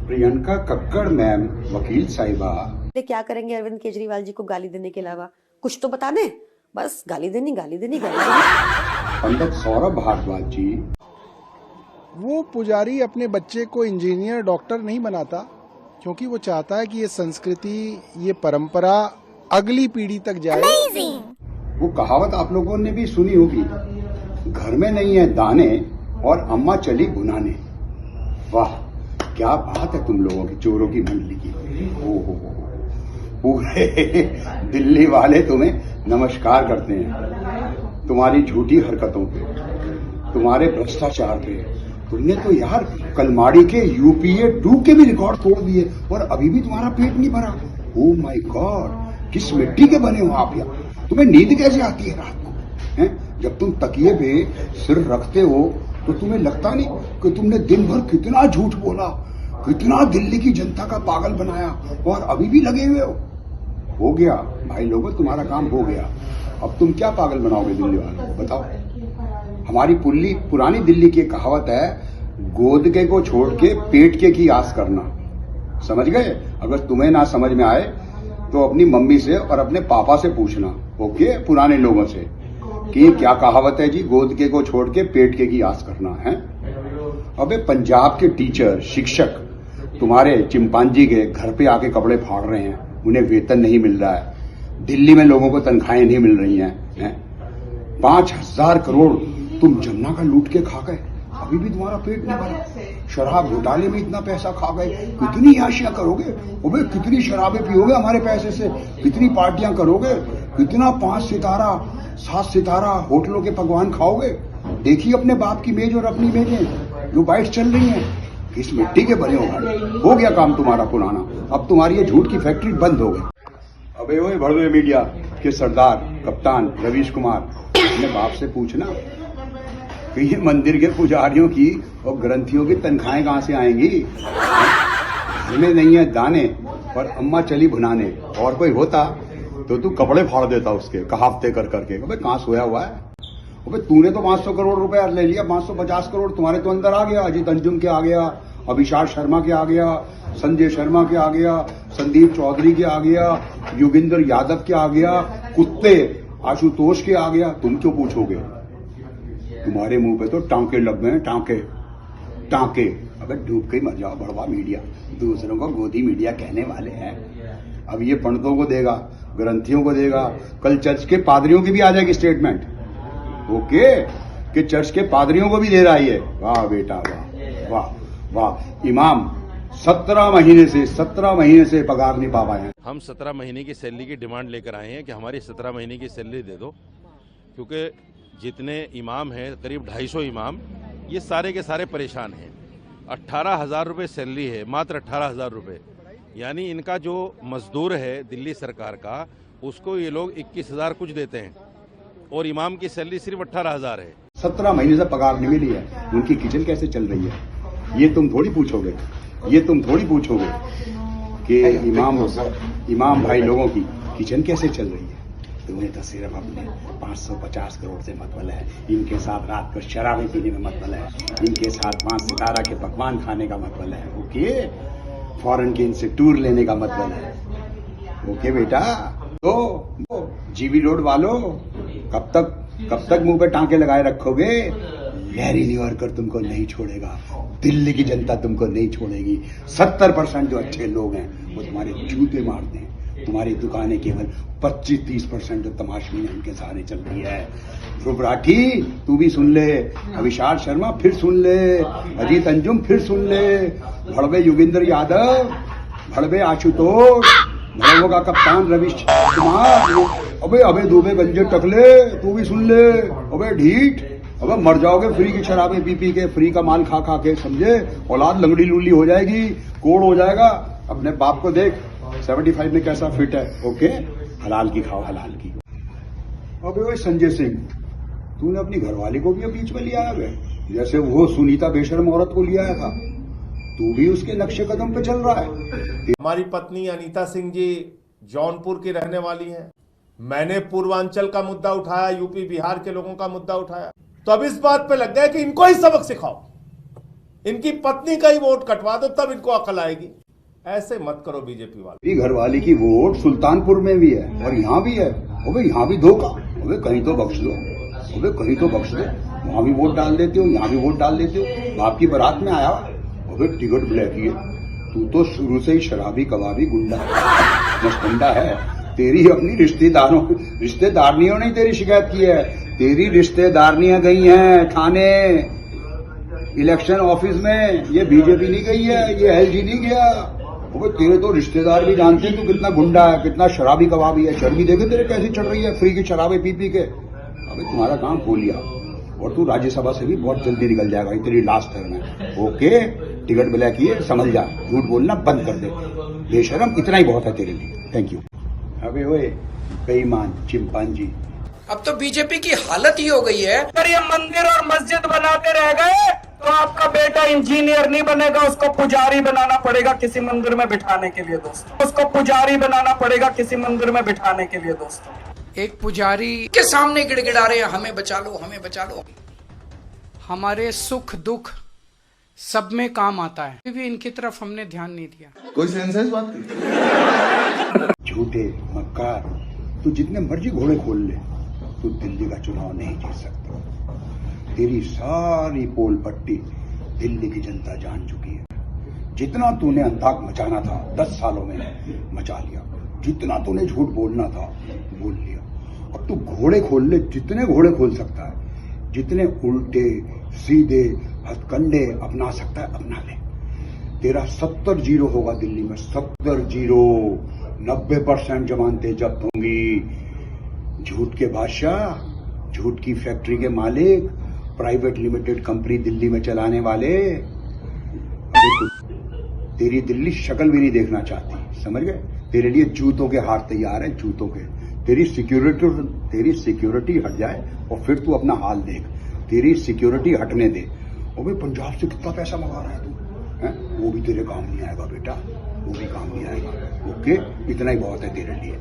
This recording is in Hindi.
प्रियंका कक्कड़ मैम, वकील साहिबा। क्या करेंगे अरविंद केजरीवाल जी को गाली देने के अलावा? कुछ तो बता दें। बस गाली देनी गाली देनी गाली देनी। पंडित सौरभ भारद्वाज जी। वो पुजारी अपने बच्चे को इंजीनियर डॉक्टर नहीं बनाता, क्योंकि वो चाहता है कि ये संस्कृति, ये परंपरा अगली पीढ़ी तक जाए। वो कहावत आप लोगों ने भी सुनी होगी, घर में नहीं है दाने और अम्मा चली भुनाने। वाह क्या बात है तुम लोगों की, चोरों की मंडली की। हो पूरे दिल्ली वाले तुम्हें नमस्कार करते हैं, तुम्हारी झूठी हरकतों पे, तुम्हारे भ्रष्टाचार पे। तुमने तो यार कलमाड़ी के यूपीए 2 के भी रिकॉर्ड तोड़ दिए और अभी भी तुम्हारा पेट नहीं भरा। ओ माय गॉड, किस मिट्टी के बने हो आप यार? तुम्हें नींद कैसे आती है रात को? हैं? जब तुम तकिए पे सिर रखते हो तो तुम्हें लगता नहीं कि तुमने दिन भर कितना झूठ बोला, कितना दिल्ली की जनता का पागल बनाया और अभी भी लगे हुए हो? हो गया भाई लोगों, तुम्हारा काम हो गया। अब तुम क्या पागल बनाओगे दिल्ली वालों को, बताओ। हमारी पुरानी दिल्ली की कहावत है, गोद के को छोड़ के पेट के की आस करना। समझ गए? अगर तुम्हें ना समझ में आए तो अपनी मम्मी से और अपने पापा से पूछना, ओके, पुराने लोगों से, कि क्या कहावत है जी, गोद के को छोड़ के पेट के की आस करना है। अबे पंजाब के टीचर, शिक्षक तुम्हारे चिंपांजी के घर पे आके कपड़े फाड़ रहे हैं, उन्हें वेतन नहीं मिल रहा है। दिल्ली में लोगों को तनख्वाहें नहीं मिल रही हैं। 5,000 करोड़ तुम जन्ना का लूट के खा गए, अभी भी तुम्हारा पेट नहीं भरा। शराब घोटाले में इतना पैसा खा गए, कितनी याशियां करोगे? अबे कितनी शराबें पियोगे हमारे पैसे से? कितनी पार्टियां करोगे? कितना 5 सितारा 7 सितारा होटलों के पकवान खाओगे? देखिए अपने बाप की मेज और अपनी मेजें जो बाइट चल रही हैं, किस मिट्टी के बने हो भाई? हो गया काम तुम्हारा पुराना, अब तुम्हारी ये झूठ की फैक्ट्री बंद हो गई। अबे ओए भड़वे मीडिया के सरदार कप्तान रवीश कुमार, अपने बाप से पूछना कि ये मंदिर के पुजारियों की और ग्रंथियों की तनख्वाहें कहां से आएंगी? घर में नहीं है दाने और अम्मा चली भुनाने। और कोई होता तो तू कपड़े फाड़ देता उसके, कहावते कर करके। अबे कहां सोया हुआ है? अबे तूने तो 500 करोड़ रुपया ले लिया, 550 करोड़ तुम्हारे तो अंदर आ गया। अजीत अंजुम के आ गया, अभिषाक शर्मा के आ गया, संजय शर्मा के आ गया, संदीप चौधरी के आ गया, योगेंद्र यादव के आ गया, कुत्ते आशुतोष के आ गया। तुम क्यों पूछोगे? तुम्हारे मुंह पे तो टांके लग गए, टांके। अबे डूब के मर जाओ बड़वा मीडिया, दूसरों को गोदी मीडिया कहने वाले हैं। अब ये पंडितों को देगा, ग्रंथियों को देगा, कल चर्च के पादरियों की भी आ जाएगी स्टेटमेंट, ओके, कि चर्च के पादरियों को भी दे रहा है। वाह बेटा वाह वाह वाह। इमाम 17 महीने से पगार नहीं पा पाए हैं। हम 17 महीने की सैलरी की डिमांड लेकर आए हैं कि हमारी 17 महीने की सैलरी दे दो, क्योंकि जितने इमाम हैं, करीब 250 इमाम, ये सारे के सारे परेशान हैं। 18,000 रुपये सैलरी है, मात्र 18,000 रुपये। यानी इनका जो मजदूर है दिल्ली सरकार का, उसको ये लोग 21,000 कुछ देते हैं और इमाम की सैलरी सिर्फ 18,000 है। 17 महीने से पगार नहीं मिली है, उनकी किचन कैसे चल रही है? ये तुम थोड़ी पूछोगे कि इमाम भाई लोगों की किचन कैसे चल रही है। तुम्हें तो सिर्फ अपने 550 करोड़ से मतलब है, इनके साथ रात को शराबें पीने में मतलब है, इनके साथ 5 सितारा के पकवान खाने का मतलब है, ओके, फॉरेन के इनसे टूर लेने का मतलब है, ओके बेटा। तो जीबी रोड वालों, कब तक मुंह पे टांके लगाए रखोगे? गैरी न्यूयॉर्कर तुमको नहीं छोड़ेगा, दिल्ली की जनता तुमको नहीं छोड़ेगी। 70% जो अच्छे लोग हैं वो तुम्हारे जूते मारते हैं। तुम्हारी दुकानें केवल 25-30% जो तमाशबीन है उनके सहारे चल रही है। ध्रुव राठी तू भी सुन ले, अभिषाक शर्मा फिर सुन ले, अजीत अंजुम फिर सुन ले, भड़वे योगेंद्र यादव, भड़वे आशुतोष, भड़वों का कप्तान रवीश कुमार, अबे दुबे गंजे टकले तू भी सुन ले। अबे ढीठ, अबे मर जाओगे फ्री की शराबें पी के, फ्री का माल खा के, समझे? औलाद लंगड़ी लूली हो जाएगी, कोड़ हो जाएगा। अपने बाप को देख 75 में कैसा फिट है, ओके, हलाल की खाओ, हलाल की। अबे वो संजय सिंह, तूने अपनी घरवाली को भी बीच में लिया है, जैसे वो सुनीता बेशर्म औरत को लिया था, तू भी उसके नक्शे कदम पे चल रहा है। हमारी पत्नी अनीता सिंह जी जौनपुर की रहने वाली हैं। मैंने पूर्वांचल का मुद्दा उठाया, यूपी बिहार के लोगों का मुद्दा उठाया, तो अब इस बात पे लग गया कि इनको ही सबक सिखाओ, इनकी पत्नी का ही वोट कटवा दो, तब इनको अकल आएगी। ऐसे मत करो बीजेपी वाले। मेरी घरवाली की वोट सुल्तानपुर में भी है और यहाँ भी है। अबे यहाँ भी धोखा, अबे कहीं तो बख्श दो, अबे कहीं तो बख्श दो। वहां भी वोट डाल देते हो, यहाँ भी वोट डाल देते हो। बाप की बारात में आया, अबे टिकट ब्लैक ही है। तू तो शुरू से ही शराबी कबाबी गुंडा मस्टंडा है। तेरी अपनी रिश्तेदारनियों ने तेरी शिकायत की है। तेरी रिश्तेदारनियां गई हैं थाने, इलेक्शन ऑफिस में। ये बीजेपी नहीं गई है, ये एलजी नहीं गया। अबे तेरे तो रिश्तेदार भी जानते हैं तू कितना गुंडा है, कितना शराबी कबाबी है। शर्मी देखे तेरे कैसी चढ़ रही है फ्री की शराबें पी पी के। अबे तुम्हारा काम खो लिया और तू राज्यसभा से भी बहुत जल्दी निकल जाएगा। ये तेरी लास्ट टर्म है। ओके, टिकट ब्लैक किए, समझ जा, झूठ बोलना बंद कर दे। बेशरम, इतना ही बहुत है तेरे लिए। Thank you. अबे ओए बेईमान चिंपांजी, अब तो बीजेपी की हालत ही हो गई है। अगर ये मंदिर और मस्जिद बनाते रह गए तो आपका बेटा इंजीनियर नहीं बनेगा, उसको पुजारी बनाना पड़ेगा किसी मंदिर में बिठाने के लिए दोस्तों। उसको पुजारी बनाना पड़ेगा किसी मंदिर में बिठाने के लिए दोस्तों। एक पुजारी के सामने गिड़गिड़ा रहे हैं, हमें बचा लो, हमें बचा लो। हमारे सुख दुख सब में काम आता है, फिर भी इनकी तरफ हमने ध्यान नहीं दिया। कोई सेंस है इस बात की? झूठे मक्कार, तू जितने मर्जी घोड़े खोल ले, तू दिल्ली का चुनाव नहीं जीत सकता। तेरी सारी पोल पट्टी दिल्ली की जनता जान चुकी है। जितना तूने अंताक मचाना था 10 सालों में मचा लिया। जितना तूने झूठ बोलना था बोल लिया। अब तू घोड़े खोल ले, जितने घोड़े खोल सकता है, जितने उल्टे सीधे हथकंडे अपना सकता है अपना ले। तेरा 70-0 होगा दिल्ली में, 70-0। 90% जमानतें जब्त होंगी। झूठ के बादशाह, झूठ की फैक्ट्री के मालिक, प्राइवेट लिमिटेड कंपनी दिल्ली में चलाने वाले, तेरी दिल्ली शक्ल भी नहीं देखना चाहती, समझ गए? तेरे लिए जूतों के हार तैयार है, जूतों के। तेरी सिक्योरिटी हट जाए और फिर तू अपना हाल देख। तेरी सिक्योरिटी हटने दे। और भाई पंजाब से कितना पैसा मंगा रहा है तू, है? वो भी तेरे काम नहीं आएगा बेटा, वो भी काम नहीं आएगा। ओके, इतना ही बहुत है तेरे लिए।